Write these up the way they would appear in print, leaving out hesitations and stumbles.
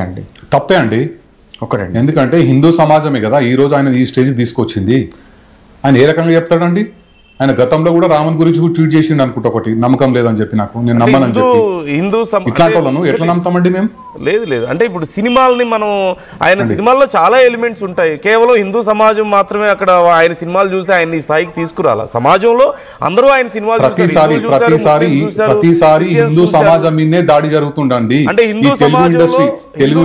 అండి తప్పే అండి. ఒకటండి, ఎందుకంటే హిందూ సమాజమే కదా ఈ రోజు ఆయన ఈ స్టేజ్కి తీసుకొచ్చింది. ఆయన ఏ రకంగా చెప్తాడండి? ఆయన గతంలో కూడా రామన్ గురించి కూడా ట్వీట్ చేసిండు అనుకుంటా, ఒకటి నమ్మకం లేదని చెప్పి నాకు, నేను నమ్మనని చెప్పి. ఇట్లాంటి వాళ్ళను ఎట్లా నమ్ముతామండి మేము? లేదు అంటే ఇప్పుడు సినిమాలని మనం ఆయన సినిమాల్లో చాలా ఎలిమెంట్స్ ఉంటాయి. కేవలం హిందూ సమాజం మాత్రమే అక్కడ ఆయన సినిమాలు చూసి ఆయన ఈ స్థాయికి తీసుకురాలా. సమాజంలో అందరూ ఆయన సినిమాలు ప్రతిసారి హిందూ సమాజం మీదే దాడి జరుగుతుండండి. అంటే హిందూ తెలుగు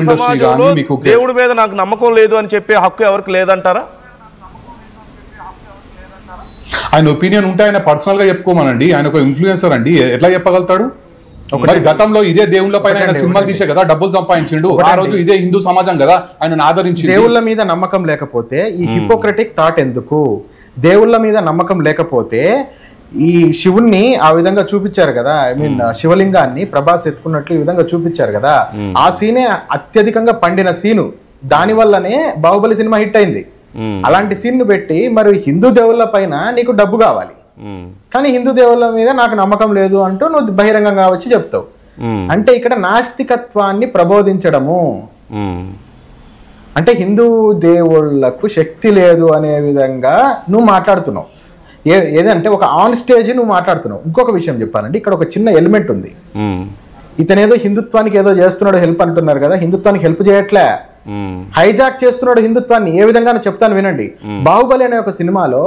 ఇండస్ట్రీ కానీ మీకు దేవుడి మీద నాకు నమ్మకం లేదు అని చెప్పే హక్కు ఎవరికి లేదంటారా? ఆయన ఒపీనియన్ ఉంటే ఆయన పర్సనల్ గా చెప్పుకోమనండి. ఆయన ఒక ఇన్ఫ్లుయెన్సర్ అండి, ఎట్లా చెప్పగలుగుతాడు? మరి గతంలో ఇదే దేవుళ్ళ పైన ఆయన సినిమాలు తీసే కదా డబ్బులు సంపాదించిండు. ఆ రోజు ఇదే హిందూ సమాజం కదా ఆయన ఆదరించి. దేవుళ్ళ మీద నమ్మకం లేకపోతే ఈ హిపోక్రటిక్ థాట్ ఎందుకు? దేవుళ్ళ మీద నమ్మకం లేకపోతే ఈ శివుణ్ణి ఆ విధంగా చూపించారు కదా, ఐ మీన్ శివలింగాన్ని ప్రభాస్ ఎత్తుకున్నట్లు ఈ విధంగా చూపించారు కదా, ఆ సీనే అత్యధికంగా పండిన సీను. దాని వల్లనే బాహుబలి సినిమా హిట్ అయింది. అలాంటి సీన్ పెట్టి మరి హిందూ దేవుళ్ళ పైన నీకు డబ్బు కావాలి, కానీ హిందూ దేవుళ్ళ మీద నాకు నమ్మకం లేదు అంటూ నువ్వు బహిరంగంగా వచ్చి చెప్తావు. అంటే ఇక్కడ నాస్తికత్వాన్ని ప్రబోధించడము, అంటే హిందూ దేవుళ్లకు శక్తి లేదు అనే విధంగా నువ్వు మాట్లాడుతున్నావు. ఏదంటే ఒక ఆన్ స్టేజ్ నువ్వు మాట్లాడుతున్నావు. ఇంకొక విషయం చెప్పాలంటే ఇక్కడ ఒక చిన్న ఎలిమెంట్ ఉంది. ఇతనేదో హిందుత్వానికి ఏదో చేస్తున్నాడు హెల్ప్ అంటున్నారు కదా, హిందుత్వానికి హెల్ప్ చేయట్లే, హైజాక్ చేస్తున్నాడు హిందుత్వాన్ని. ఏ విధంగా చెప్తాను వినండి. బాహుబలి అనే ఒక సినిమాలో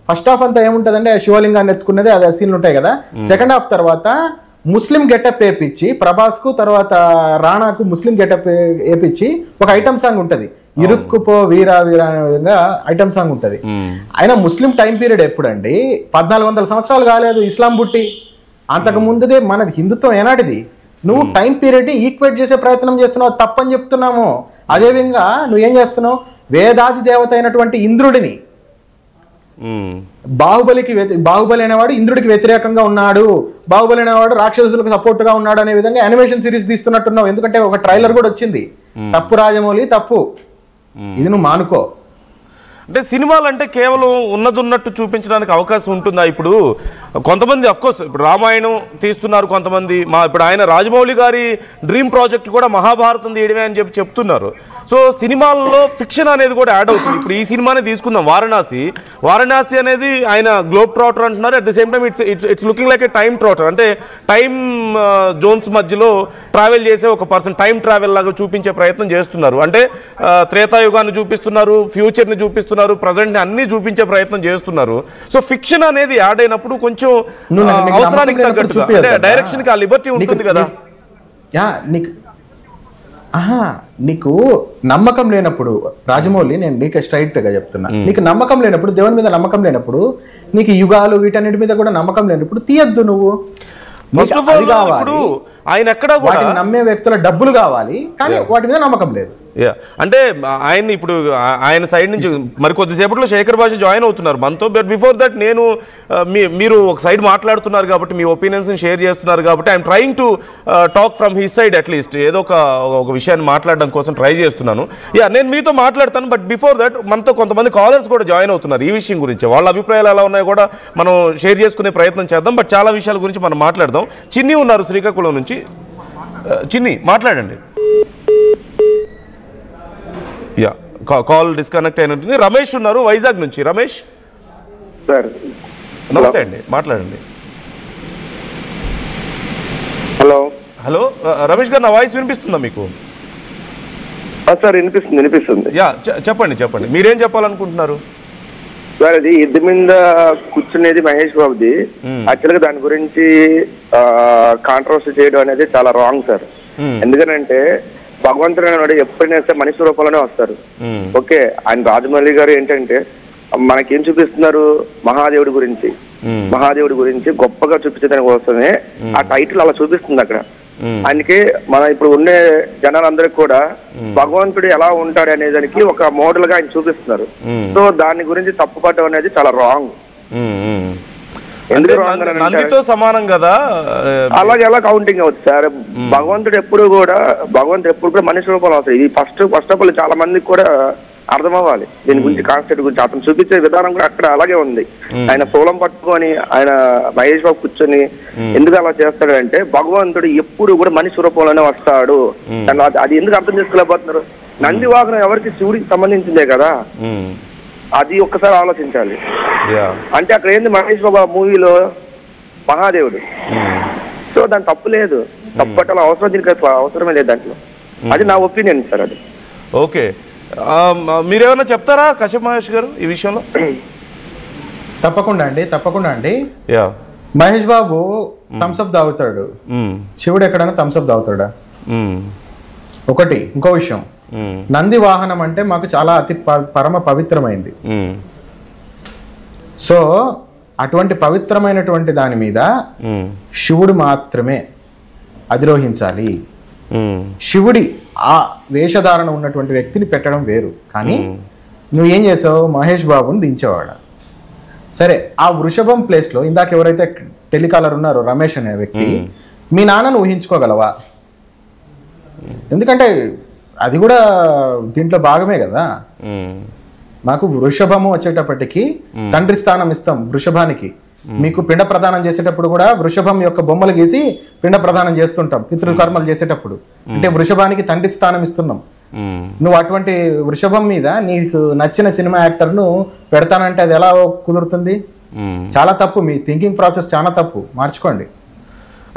ఫస్ట్ హాఫ్ అంతా ఏముంటదంటే శివలింగాన్ని ఎత్తుకున్నది, అది సీన్లు ఉంటాయి కదా. సెకండ్ హాఫ్ తర్వాత ముస్లిం గెటప్ వేపించి ప్రభాస్ కు, తర్వాత రాణాకు ముస్లిం గెటప్ వేపించి ఒక ఐటమ్ సాంగ్ ఉంటది, ఇరుక్కుపో వీరా వీరా అనే విధంగా ఐటమ్ సాంగ్ ఉంటది. అయినా ముస్లిం టైం పీరియడ్ ఎప్పుడండి? 1400 సంవత్సరాలు కాలేదు ఇస్లాం పుట్టి, అంతకు ముందుదే మనది హిందుత్వం ఏనాటిది. నువ్వు టైం పీరియడ్ ఈక్వేట్ చేసే ప్రయత్నం చేస్తున్నావు, తప్పని చెప్తున్నాము. అదేవిధంగా నువ్వేం చేస్తున్నావు? వేదాది దేవత అయినటువంటి ఇంద్రుడిని, బాహుబలి అనేవాడు ఇంద్రుడికి వ్యతిరేకంగా ఉన్నాడు, బాహుబలి అనేవాడు రాక్షసులకు సపోర్ట్ గా ఉన్నాడు అనే విధంగా యానిమేషన్ సిరీస్ తీస్తున్నట్టున్నావు. ఎందుకంటే ఒక ట్రైలర్ కూడా వచ్చింది. తప్పు రాజమౌళి, తప్పు. ఇది నువ్వు మానుకో. అంటే సినిమాలు అంటే కేవలం ఉన్నట్టు చూపించడానికి అవకాశం ఉంటుందా? ఇప్పుడు కొంతమంది అఫ్కోర్స్ ఇప్పుడు రామాయణం తీస్తున్నారు కొంతమంది, ఇప్పుడు ఆయన రాజమౌళి గారి డ్రీమ్ ప్రాజెక్ట్ కూడా మహాభారతం తీయడమే అని చెప్తున్నారు. సో సినిమాల్లో ఫిక్షన్ అనేది కూడా యాడ్ అవుతుంది. ఇప్పుడు ఈ సినిమానే తీసుకుందాం, వారణాసి అనేది ఆయన గ్లోబ్ ట్రాటర్ అంటున్నారు. At the same time it's looking like A time trotter, అంటే టైమ్ జోన్స్ మధ్యలో ట్రావెల్ చేసే ఒక పర్సన్, టైం ట్రావెల్ లాగా చూపించే ప్రయత్నం చేస్తున్నారు. అంటే త్రేతాయుగాన్ని చూపిస్తున్నారు, ఫ్యూచర్ని చూపిస్తున్నారు, ప్రజెంట్ని అన్ని చూపించే ప్రయత్నం చేస్తున్నారు. సో ఫిక్షన్ అనేది యాడ్ అయినప్పుడు కొంచెం అవసరానికి తగ్గట్టుగా డైరెక్షన్ కి ఆ లిబర్టీ ఉంటుంది కదా. నీకు నమ్మకం లేనప్పుడు రాజమౌళి, నేను నీకు స్ట్రైట్ గా చెప్తున్నా, నీకు నమ్మకం లేనప్పుడు, దేవుని మీద నమ్మకం లేనప్పుడు, నీకు యుగాలు వీటన్నిటి మీద కూడా నమ్మకం లేనప్పుడు తీయద్దు. నువ్వు ఆయన ఎక్కడ నమ్మే వ్యక్తుల డబ్బులు కావాలి, కానీ వాటి మీద నమ్మకం లేదు. అంటే ఆయన ఇప్పుడు ఆయన సైడ్ నుంచి మరి కొద్దిసేపట్లో శేఖర్ భాష జాయిన్ అవుతున్నారు మనతో. బట్ బిఫోర్ దట్ నేను మీరు ఒక సైడ్ మాట్లాడుతున్నారు కాబట్టి, మీ ఒపీనియన్స్ షేర్ చేస్తున్నారు కాబట్టి, I'm trying to talk from his side at least. ఏదో ఒక విషయాన్ని మాట్లాడడం కోసం ట్రై చేస్తున్నాను. నేను మీతో మాట్లాడతాను. బట్ బిఫోర్ దట్ మనతో కొంతమంది కాలర్స్ కూడా జాయిన్ అవుతున్నారు. ఈ విషయం గురించి వాళ్ళ అభిప్రాయాలు ఎలా ఉన్నాయో కూడా మనం షేర్ చేసుకునే ప్రయత్నం చేద్దాం. బట్ చాలా విషయాల గురించి మనం మాట్లాడదాం. చిన్ని ఉన్నారు శ్రీకాకుళం నుంచి. చిన్ని మాట్లాడండి. కాల్ డిస్కనెక్ట్ అయినట్టుంది. రమేష్ ఉన్నారు వైజాగ్ నుంచి. రమేష్ సార్ నమస్తే అండి, మాట్లాడండి. హలో రమేష్ గారు, నా వాయిస్ వినిపిస్తుందా మీకు? సార్ వినిపిస్తుంది. చెప్పండి మీరేం చెప్పాలనుకుంటున్నారు? సార్ అది ఎద్దు మీద కూర్చునేది మహేష్ బాబుది. యాక్చువల్గా దాని గురించి కాంట్రవర్సీ చేయడం అనేది చాలా రాంగ్ సార్. ఎందుకంటే భగవంతుడు అనేవాడు ఎప్పుడైనా సరే మనిషి రూపంలోనే వస్తారు. ఓకే, ఆయన రాజమౌళి గారు ఏంటంటే మనకేం చూపిస్తున్నారు? మహాదేవుడి గురించి గొప్పగా చూపించడానికి కోసమే ఆ టైటిల్ అలా చూపిస్తుంది అక్కడ. ఆయనకి మన ఇప్పుడు ఉండే జనాలందరికీ కూడా భగవంతుడు ఎలా ఉంటాడు అనే దానికి ఒక మోడల్ గా ఆయన చూపిస్తున్నారు. సో దాని గురించి తప్పుపడడం అనేది చాలా రాంగ్. నందితో సమానం కదా, అలాగే ఎలా కౌంటింగ్ అవుతుంది సార్? భగవంతుడు ఎప్పుడు కూడా మనిషి రూపంలో వస్తాయి. ఇది ఫస్ట్ ఆఫ్ ఆల్ చాలా మందికి కూడా అర్థమవ్వాలి దీని గురించి, కాన్సెప్ట్ గురించి. అతను చూపించే విధానం కూడా అక్కడ అలాగే ఉంది. ఆయన శూలం పట్టుకొని ఆయన మహేష్ బాబు కూర్చొని ఎందుకు అలా చేస్తాడు అంటే, భగవంతుడు ఎప్పుడు కూడా మనిషి రూపంలోనే వస్తాడు. అది ఎందుకు అర్థం చేసుకోలేకపోతున్నారు? నంది వాహనం ఎవరికి? శివుడికి సంబంధించిందే కదా. అది ఒక్కసారి ఆలోచించాలి. అంటే అక్కడ ఏంది, మహేష్ బాబు మూవీలో మహాదేవుడు. సో దాని తప్పు లేదు, తప్పు పట్టాల అవసరం, దీనికి అవసరమే లేదు దాంట్లో. అది నా ఒపీనియన్ సార్. అది ఓకే. మీరేమన్నా చెప్తారా కశ్యప్ మహేష్ గారు ఈ విషయంలో? తప్పకుండా అండి. మహేష్ బాబు థమ్స్అప్ తాగుతాడు, శివుడు ఎక్కడైనా థమ్స్అప్ తాగుతాడా? ఒకటి. ఇంకో విషయం, నంది వాహనం అంటే మాకు చాలా అతి పరమ పవిత్రమైంది. సో అటువంటి పవిత్రమైనటువంటి దాని మీద శివుడు మాత్రమే అధిరోహించాలి. శివుడి ఆ వేషధారణ ఉన్నటువంటి వ్యక్తిని పెట్టడం వేరు. కానీ నువ్వు ఏం చేసావు, మహేష్ బాబుని దించేవాడు. సరే, ఆ వృషభం ప్లేస్లో ఇందాక ఎవరైతే టెలికాలర్ ఉన్నారో రమేష్ అనే వ్యక్తి, మీ నాన్నను ఊహించుకోగలవా? ఎందుకంటే అది కూడా దీంట్లో భాగమే కదా. మాకు వృషభము వచ్చేటప్పటికి తండ్రి స్థానం ఇస్తాం వృషభానికి. మీకు పిండ ప్రదానం చేసేటప్పుడు కూడా వృషభం యొక్క బొమ్మలు గీసి పిండ ప్రదానం చేస్తుంటాం పితృకర్మలు చేసేటప్పుడు. అంటే వృషభానికి తండ్రి స్థానం ఇస్తున్నాం. నువ్వు అటువంటి వృషభం మీద నీకు నచ్చిన సినిమా యాక్టర్ను పెడతానంటే అది ఎలా కుదురుతుంది? చాలా తప్పు. మీ థింకింగ్ ప్రాసెస్ చాలా తప్పు, మార్చుకోండి.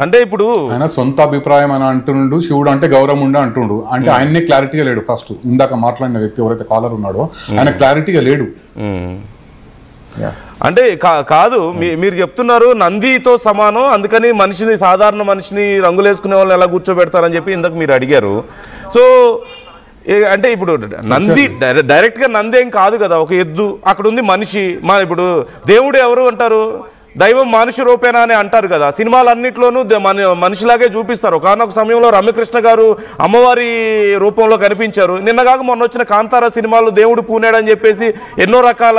అంటే ఇప్పుడు ఆయన సొంత అభిప్రాయం అని అంటుండు, శివుడు అంటే గౌరవం ఉండ అంటుండు. అంటే ఆయన్నే క్లారిటీగా లేడు. ఫస్ట్ ఇందాక మాట్లాడిన వ్యక్తి ఎవరైతే కాలర్ ఉన్నాడో ఆయన క్లారిటీగా లేడు. అంటే కాదు, మీరు చెప్తున్నారు నందితో సమానం, అందుకని మనిషిని, సాధారణ మనిషిని రంగులేసుకునే వాళ్ళని ఎలా కూర్చోబెడతారని చెప్పి ఇందాక మీరు అడిగారు. సో అంటే ఇప్పుడు నంది డైరెక్ట్గా నంది ఏం కాదు కదా, ఒక ఎద్దు. అక్కడ ఉంది మనిషి. ఇప్పుడు దేవుడు ఎవరు అంటారు? దైవం మనిషి రూపేనా అని అంటారు కదా. సినిమాలన్నింటిలోనూ మనిషిలాగే చూపిస్తారు. ఒకనొక సమయంలో రమ్యకృష్ణ గారు అమ్మవారి రూపంలో కనిపించారు. నిన్నగాక మొన్న వచ్చిన కాంతారా సినిమాలో దేవుడు పూనాడని చెప్పేసి ఎన్నో రకాల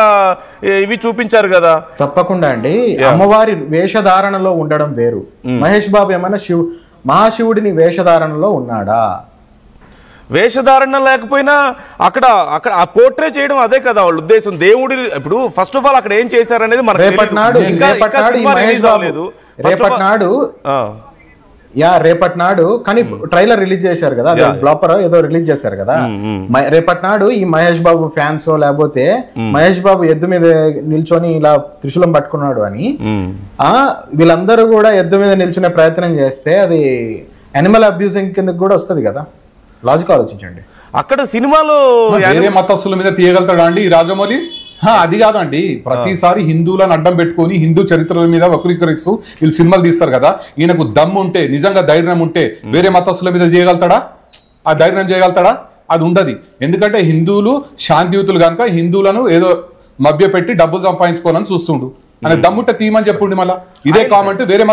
ఇవి చూపించారు కదా. తప్పకుండా అండి. అమ్మవారి వేషధారణలో ఉండడం వేరు. మహేష్ బాబు ఏమన్నా మహాశివుడిని వేషధారణలో ఉన్నాడా? వేషధారణ లేకపోయినా అక్కడ ఆ పోర్ట్రే చేయడం అదే కదా వాళ్ళ ఉద్దేశం. దేవుడి ఇప్పుడు ఫస్ట్ ఆఫ్ ఆల్ అక్కడ ఏం చేశారనేది మనకు రేపటి నాడు కానీ ట్రైలర్ రిలీజ్ చేశారు కదా, బ్లాపర్ ఏదో రిలీజ్ చేశారు కదా. రేపటి నాడు ఈ మహేష్ బాబు ఫ్యాన్స్ లేకపోతే మహేష్ బాబు ఎద్దు మీద నిల్చొని ఇలా త్రిశూలం పట్టుకున్నాడు అని వీళ్ళందరూ కూడా ఎద్దు మీద నిల్చునే ప్రయత్నం చేస్తే అది యానిమల్ అబ్యూజింగ్ కిందకి కూడా వస్తుంది కదా. లాజిక్ ఆలోచించండి. అక్కడ సినిమాలో వేరే మతస్థుల మీద తీయగలుగుతాడా అండి ఈ రాజమౌళి? అది కాదండి, ప్రతిసారి హిందువులను అడ్డం పెట్టుకొని హిందూ చరిత్రల మీద వక్రీకరిస్తూ వీళ్ళు సినిమాలు తీస్తారు కదా. ఈయనకు దమ్ము ఉంటే, నిజంగా ధైర్యం ఉంటే వేరే మతస్థుల మీద చేయగలుగుతాడా? ఆ ధైర్యం చేయగలుగుతాడా? అది ఉండదు. ఎందుకంటే హిందువులు శాంతియుతులు కనుక హిందువులను ఏదో మభ్య పెట్టి డబ్బులు సంపాదించుకోవాలని చూస్తుండు. అనే దమ్ముంటే తీయమని చెప్పుండి. మళ్ళీ ఇదే కామెంట్ వేరే